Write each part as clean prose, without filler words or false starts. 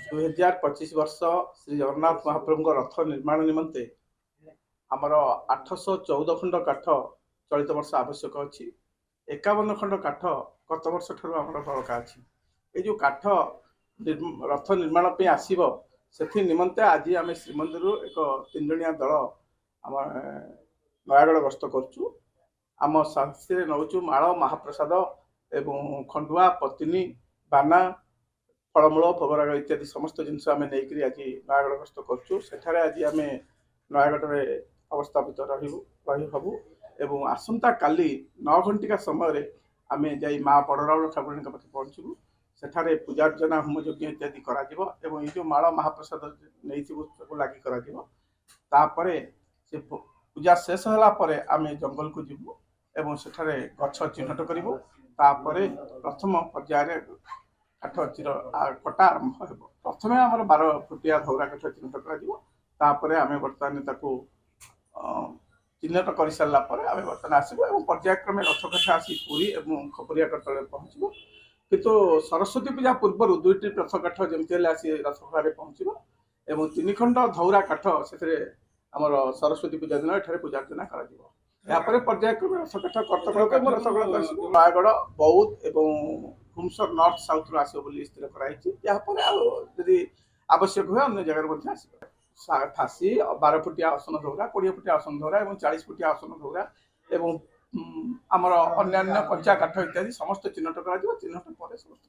2025 वर्ष श्री जगन्नाथ महाप्रभु रथ निर्माण निमंते आमर 814 खंड काठ चलित वर्ष आवश्यक अच्छी 51 खंड काठ गत वर्ष ठार बड़का अच्छी ये जो काठ रथ निर्माण पे आसब से निमंते आज आम श्रीमंदिर एक 3 जणिया दल आम नयागढ़ गस्त करुँ आम साथी नौचु माल महाप्रसाद एवं खंडुआ पत्नी बाना फलमूल भोगराग इत्यादि समस्त जिनस आम नहीं आज नयागढ़ गस्त करुँ सेठारे आज आम नयागढ़ अवस्थापित रहबू एवं आसंता काली 9 घंटिका समय आम जा माँ बड़राउल ठाकुराणी पाखे पहुँचू सेठारे पूजार्चना होम यज्ञ इत्यादि करा एवं ये जो माल महाप्रसाद नहीं लगी कर से पूजा शेष होला परे आम जंगल को जीवु एवं सेठारे गछ चिन्हट करूँ प्रथम पर्यायर काठ चिर कटा आरंभ हो प्रथम आम 12 फुटिया धौरा काठ चिन्हट कर आम बर्तमान चिन्हट कर सारापर आम बर्तमान आसबू और पर्यायक्रमे रथ कथा आसी पुरी और खपरिया तले पहुँचब किंतु सरस्वती पूजा पूर्व 2टी रथ काठ जमी आसी रथखड़े पहुँचब और 3 खंड धौरा काठ से आमर सरस्वती पूजा दिन एठारे पूजार्चना कर पर्यायक्रमे रथ काठ कर्तव्य रथगढ़ कर नयागढ़ बौद्ध और भुवनेश्वर नॉर्थ साउथ रू आसो स्थिर कराई आवश्यक हुए अन्य जगह आस फासी 12 फुटिया आसन धौरा 20 फुटिया आसन धौरा और 40 फुटिया आसन धौरा एवं आमर अन्य कंचा काठ इत्यादि समस्त चिन्हट कर चिन्हट पर समस्त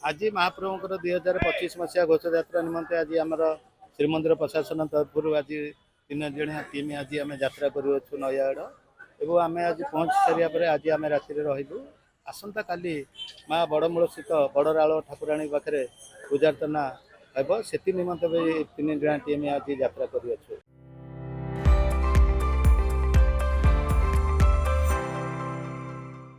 आज महाप्रभुंर 2025 मसीहा घोष यात्रा निमंते आज आमर श्रीमंदिर प्रशासन तरफ आज 3 जणिया टीम आज आम यात्रा करूँ नयागढ़ एवं आम आज पहुँच सारा आज आम राति रही आसंता काली माँ बड़मूल स्थित बड़राउल ठाकुराणी पाखे पूजार्चना हे से निमंत भी 3 जणिया टीम आज यात्रा करूँ।